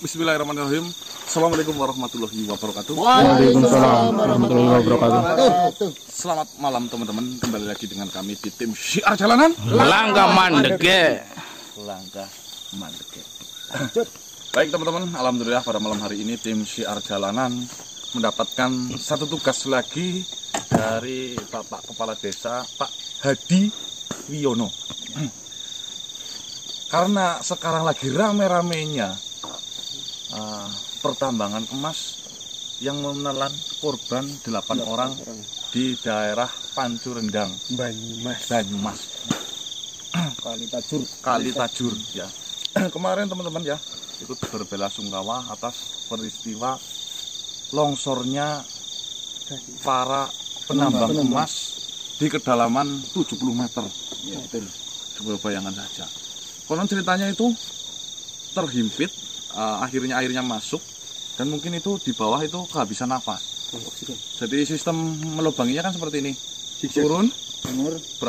Bismillahirrahmanirrahim. Assalamualaikum warahmatullahi wabarakatuh. Waalaikumsalam warahmatullahi wabarakatuh. Selamat malam teman-teman. Kembali lagi dengan kami di tim Syiar Jalanan. Langkah mandege. Baik teman-teman, alhamdulillah pada malam hari ini tim Syiar Jalanan mendapatkan satu tugas lagi dari Bapak Kepala Desa Pak Hadi Wiono. Karena sekarang lagi rame-ramenya pertambangan emas yang menelan korban 8 orang di daerah Pancurendang, Banyumas. Kali Tajur ya. Kemarin teman-teman ya ikut berbelasungkawa atas peristiwa longsornya para penambang emas di kedalaman 70 meter. Ya, betul. Coba bayangan saja. Konon ceritanya itu terhimpit, airnya masuk, dan mungkin itu di bawah itu kehabisan nafas. Jadi sistem melubanginya kan seperti ini. Turun,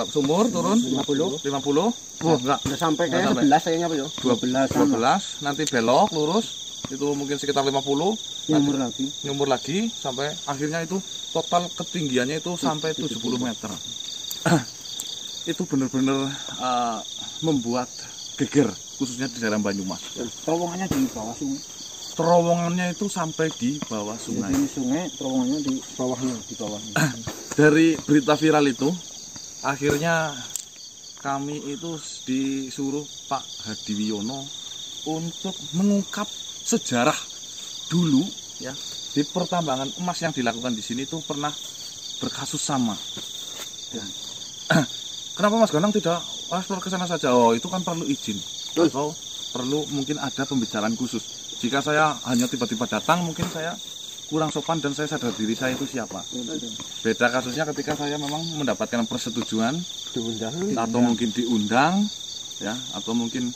sumur turun 50. Enggak sampai kayak 11 kayaknya apa ya? 12, nanti belok lurus, itu mungkin sekitar 50. Nyumur lagi sampai akhirnya itu total ketinggiannya itu sampai 70 meter. Itu benar-benar membuat geger, khususnya di daerah Banyumas. Terowongannya di bawah sungai. Terowongannya itu sampai di bawah sungai. Jadi sungai, terowongannya di bawahnya, Dari berita viral itu, akhirnya kami itu disuruh Pak Hadi Wiono untuk mengungkap sejarah dulu ya. Di pertambangan emas yang dilakukan di sini itu pernah berkasus sama. Ya. Kenapa Mas Ganang tidak ekspor ke sana saja? Oh, itu kan perlu izin. Atau perlu mungkin ada pembicaraan khusus. Jika saya hanya tiba-tiba datang, mungkin saya kurang sopan dan saya sadar diri saya itu siapa. Beda kasusnya ketika saya memang mendapatkan persetujuan, atau mungkin diundang, ya, atau mungkin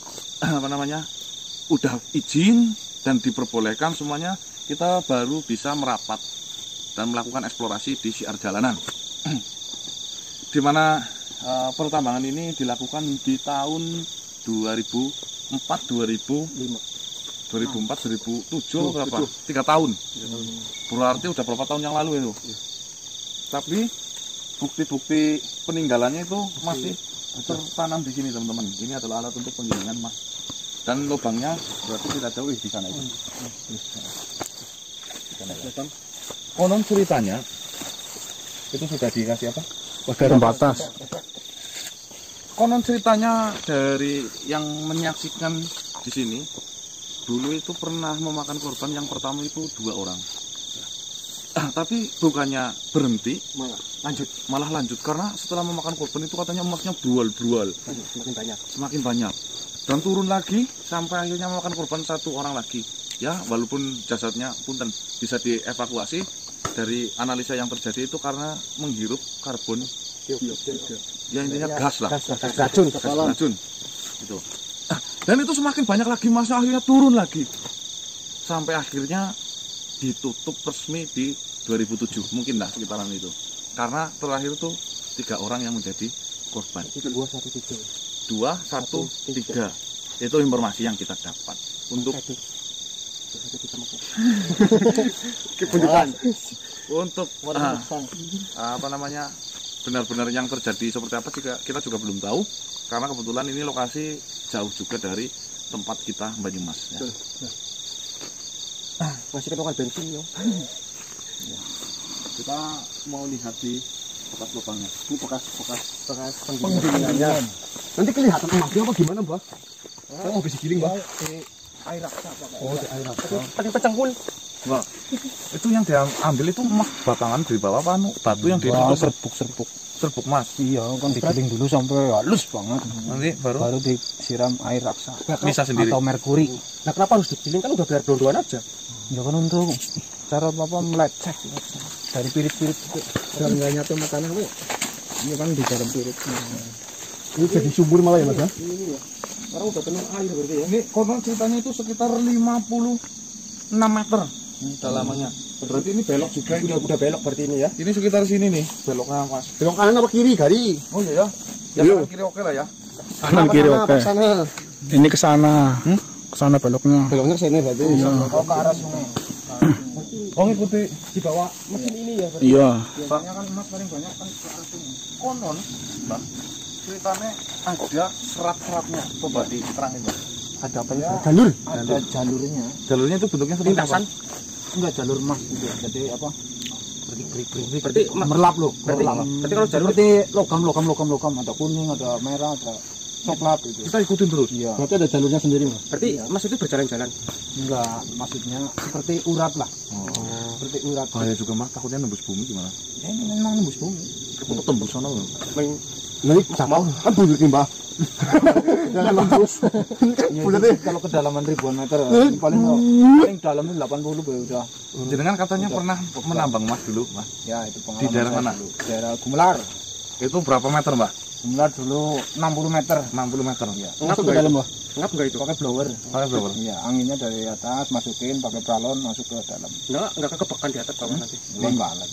udah izin dan diperbolehkan semuanya, kita baru bisa merapat dan melakukan eksplorasi di Syiar Jalanan. Di mana pertambangan ini dilakukan di tahun 2004, 2007 berapa? 3 tahun. Berarti udah berapa tahun yang lalu itu. Tapi bukti-bukti peninggalannya itu masih tertanam di sini teman-teman. Ini adalah alat untuk penggilingan emas. Dan lubangnya berarti tidak jauh di sana itu. Konon ceritanya itu sudah dikasih apa? Pagar batas. Konon ceritanya dari yang menyaksikan di sini dulu itu pernah memakan korban yang pertama itu 2 orang. Tapi bukannya berhenti, malah lanjut karena setelah memakan korban itu katanya emasnya brual, semakin banyak. Dan turun lagi sampai akhirnya memakan korban 1 orang lagi. Ya, walaupun jasadnya punten bisa dievakuasi dari analisa yang terjadi itu karena menghirup karbon. Ya intinya gas lah. Racun. Itu. Dan itu semakin banyak lagi masa akhirnya turun lagi. Sampai akhirnya ditutup resmi di 2007. Mungkin lah sekitaran itu. Karena terakhir itu 3 orang yang menjadi korban. 2, 1, 3. Itu informasi yang kita dapat. Untuk untuk benar-benar yang terjadi seperti apa kita juga belum tahu karena kebetulan ini lokasi jauh juga dari tempat kita Banyumas ya. Masih ketokal bensin ya. Kita mau lihat di bekas lubangnya. Ini bekas penggilingannya. Nanti kelihatan emasnya apa gimana, Mbak? Oh, bisa giling, Mbak. Air raksa. Oh, di air raksa. Paling pecengkul. Wah, itu yang diambil itu emas batangan di bawah apa batu yang serbuk mas. Iya, kan digiling dulu sampai halus banget. Nanti baru disiram air raksa. Bisa sendiri. Atau merkuri. Nah, kenapa harus digiling? Kan udah biar blondoan aja. Ya kan untuk cara meleceh dari pirit-pirit itu. Dan nggak nyatu makanan itu. Ini kan di dalam pirit. Ini jadi sumur malah ya, Mas ya? Iya. Sekarang udah penuh air berarti ya. Ini konon ceritanya itu sekitar 56 meter dalamannya. Berarti ini belok juga. Udah belok berarti ini ya. Ini sekitar sini nih beloknya Mas. Belok kanan apa kiri, Gari? Oh iya ya. Ya kanan kiri oke lah ya. Kanan kiri oke. Sana. Ini ke sana. Ke sana beloknya. Beloknya sini berarti. Iya. Oh, ke arah sungai. Oh, ngikuti di bawah mesin ini ya. Iya. Biasanya kan emas paling banyak kan ke arah sungai. Konon, Mbak, ceritanya ada serat-seratnya. Coba diterangin, Mbak. Ada apa ya? Jalur. Ada jalurnya. Jalurnya itu bentuknya seperti Lintasan. apa? Enggak jalur emas gitu. Jadi apa? Berik. Berarti merlap loh. berarti kalau jalur seperti logam ada kuning, ada merah, ada coklat gitu. Kita ikutin terus. Iya. Berarti ada jalurnya sendiri, Mas. berarti emas itu berjalan-jalan. Enggak, maksudnya seperti urat lah. Seperti urat. Bahaya juga, Mas. Takutnya nembus bumi gimana? Ya, ini memang nembus bumi. Untuk tembus sana loh. Nanti mau kan bulat nih, Mbak. Jangan nembus. Bulat deh. Kalau kedalaman ribuan meter, paling dalam itu 80 ya udah. Jenengan katanya pernah menambang emas dulu, Mas. Ya, itu pengalaman. Di daerah saya mana? dulu. Daerah Gumelar. Itu berapa meter, Mbak? Gumelar dulu 60 meter. 60 meter. Ya. Ngap Masuk ke nggak dalam, itu? Mbak. Ngap enggak itu? Pakai blower. Pakai berapa? Iya, anginnya dari atas masukin pakai pralon masuk ke dalam. Enggak kekebakan di atas bawah nanti. Enggak lah.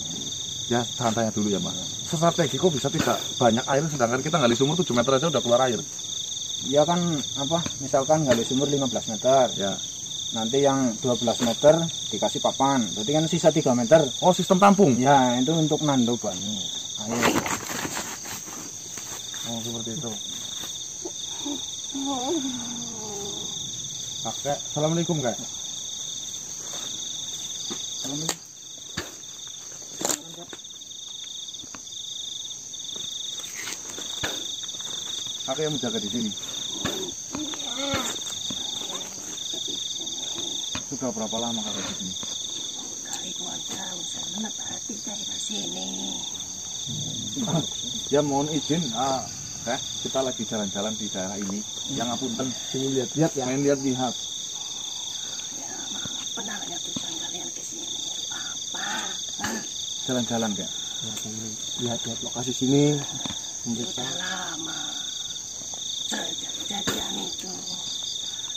Ya, tahan tanya dulu ya, Mas. Strategi kok bisa tidak banyak air sedangkan kita gali sumur 7 meter aja udah keluar air. Ya kan apa? Misalkan gali sumur 15 meter. Ya. Nanti yang 12 meter dikasih papan. Berarti kan sisa 3 meter. Oh, sistem tampung. Ya, itu untuk nando ban air. Oh, seperti itu. Kakek, assalamualaikum, Kak. Assalamualaikum. Kakek yang menjaga di sini. Sudah berapa lama kakek di sini? Ribuan tahun saya menepati daerah sini. Ya mohon izin, kita lagi jalan-jalan di daerah ini. Yang ngapunten, Sini lihat-lihat ya. main lihat-lihat. Ya, penanya tujuan kalian ke sini apa? Jalan-jalan, Kak. Lihat-lihat lokasi sini. Sudah lama sejak kejadian itu.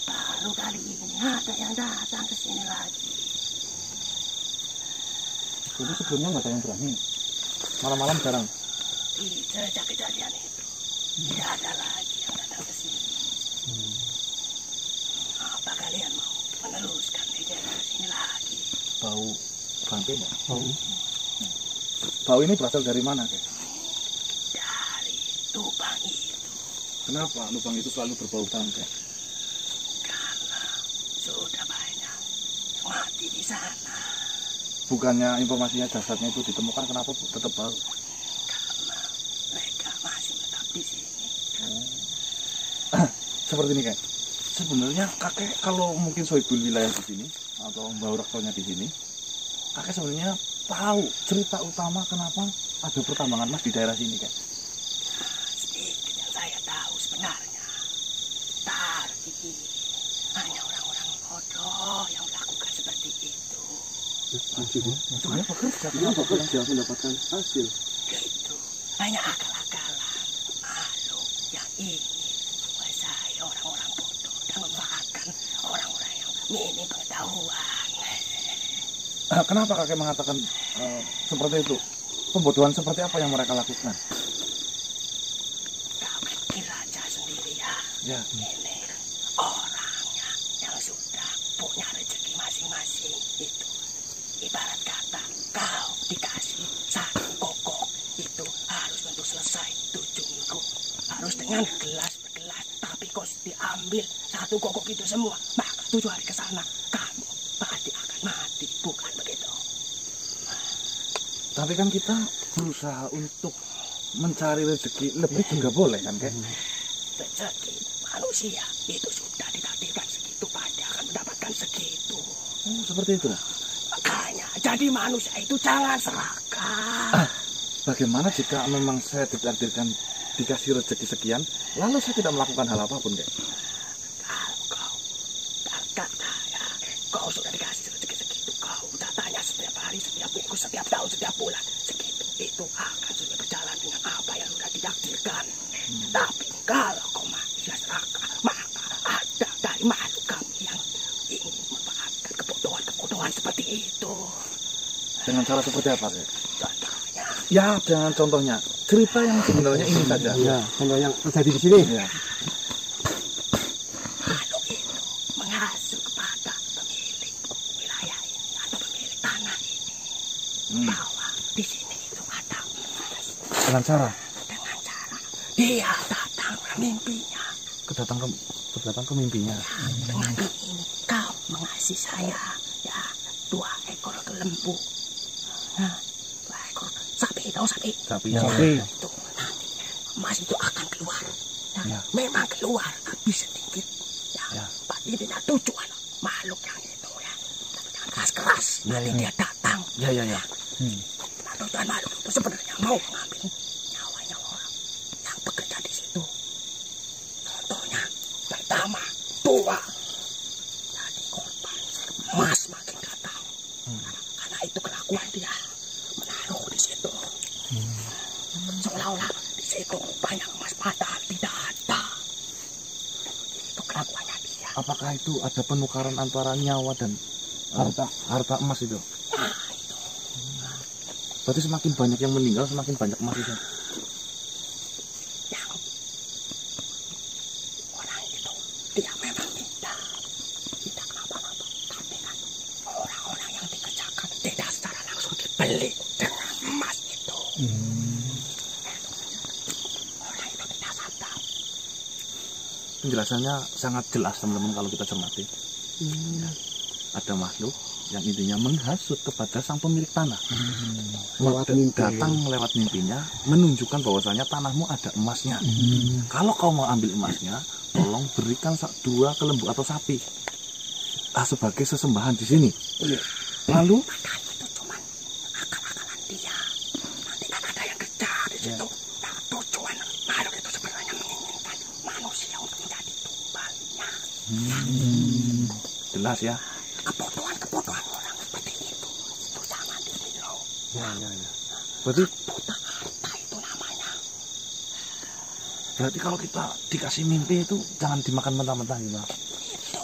Baru kali ini ada yang datang ke sini lagi. Jadi sebelumnya nggak ada yang berani. Malam-malam jarang. Sejak kejadian itu tidak ada lagi yang datang ke sini. Apa kalian mau meneruskan di daerah sini lagi? Bau bangkai, Pak. Bau ini berasal dari mana, Kak? Dari lubang itu. Kenapa lubang itu selalu berbau bangkai? Karena sudah banyak mati di sana. Bukannya informasinya jasadnya itu ditemukan, kenapa tetap bau? Karena mereka masih tetap di sini. Seperti ini, Kak. Sebenarnya kakek kalau mungkin sohibul wilayah di sini atau Mbah Raksonya di sini, kakek sebenarnya tahu cerita utama kenapa ada pertambangan emas di daerah sini, Kak. Sedikit yang saya tahu sebenarnya. Tapi hanya orang-orang bodoh yang melakukan seperti itu. Maksudnya bekerja mendapatkan hasil. Itu hanya akal-akalan makhluk yang ingin menguasai orang-orang bodoh dan memanfaatkan orang-orang yang minim pengetahuan. Kenapa kakek mengatakan seperti itu? Pembodohan seperti apa yang mereka lakukan? Kau pikir aja sendiri ya. Ya. Ini orangnya yang sudah punya rezeki masing-masing itu. Ibarat kata kau dikasih satu kokok itu harus untuk selesai 7 minggu. Harus dengan gelas bergelas. Tapi kau diambil satu kokok itu semua, maka 7 hari ke sana kamu pasti akan mati. Bukan begitu? Tapi kan kita berusaha untuk mencari rezeki lebih juga boleh kan, Kak? Rezeki manusia itu sudah ditakdirkan segitu, pasti akan mendapatkan segitu. Oh, seperti itu. Makanya jadi manusia itu jangan serakah. Bagaimana jika memang saya ditakdirkan dikasih rezeki sekian, lalu saya tidak melakukan hal apapun, Kak? Kalau kau kata ya, kau sudah dikasih rezeki segitu, kau tanya setiap hari, setiap minggu, setiap tahun, setiap bulan, segitu itu akan sudah berjalan dengan apa yang sudah ditakdirkan. Tapi kalau kau masih serakah, maka ada dari makhluk kami yang ingin memanfaatkan kebodohan seperti itu. Dengan cara seperti apa, Kak? Contohnya, Ya, dengan contohnya. Cerita yang sebenarnya ini saja. Ya, contoh yang terjadi di sini. Ya. Dengan cara dia datang ke mimpinya. datang ke mimpinya. Dengan ini kau mengasih saya ya 2 ekor lembu. Nah, 2 ekor sapi, tahu sapi? Sapi. Itu nanti emas itu akan keluar. Ya. Memang keluar habis sedikit. Ya. Pak ini ada tujuan makhluk yang itu ya. Tapi jangan keras-keras. Nanti dia datang. Ya. Nah, tujuan makhluk itu sebenarnya mau mengambil nyawanya orang yang bekerja di situ. Contohnya pertama 2. Jadi korban emas makin datang. Karena itu kelakuan dia menaruh di situ. Seolah-olah di situ banyak emas padahal tidak ada. Itu kelakuannya dia. Apakah itu ada penukaran antara nyawa dan harta emas itu? Nah, itu. Berarti semakin banyak yang meninggal, semakin banyak emas itu. Yang orang itu dia memang tidak kenapa-napa, tapi kan orang-orang yang dikerjakan tidak secara langsung dibeli dengan emas itu. Orang itu tidak sadar. Penjelasannya sangat jelas teman-teman kalau kita cermati. Ada makhluk yang intinya menghasut kepada sang pemilik tanah. Datang lewat mimpinya menunjukkan bahwasanya tanahmu ada emasnya. Kalau kau mau ambil emasnya, tolong berikan 2 kelembu atau sapi sebagai sesembahan di sini. Lalu Makanya itu cuman akal-akalan dia. Nanti kan ada yang kerja di situ. Nah, tujuan makhluk itu sebenarnya menginginkan manusia untuk menjadi tumbalnya. jelas ya. Kebodohan orang seperti itu jangan ditiru. Berarti Buta harta itu namanya. Berarti kalau kita dikasih mimpi itu jangan dimakan mentah-mentah gitu. Itu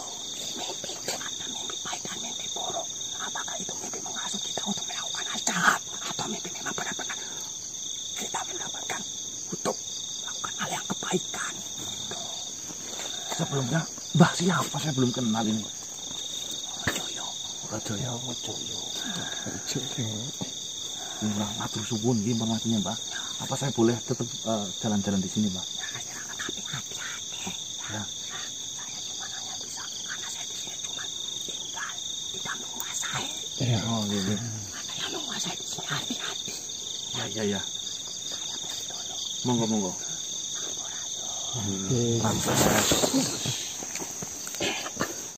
mimpi itu ada mimpi baik dan mimpi buruk. Apakah itu mimpi menghasut kita untuk melakukan hal jahat atau mimpi memang benar-benar kita mendapatkan untuk melakukan hal yang kebaikan. Itu. Sebelumnya Mbah siapa saya belum kenal ini. Rajoyo. Mbah matur suwun nggih informasinya Mbah. Apa saya boleh tetap jalan-jalan di sini Mbah? Ya, silakan tapi hati-hati. Ya. Saya cuma hanya bisa karena saya di sini cuma tinggal tidak menguasai. Oh iya. Ada yang menguasai di sini hati-hati. Ya. Saya pergi dulu. Monggo. Sampurasun. Mantap.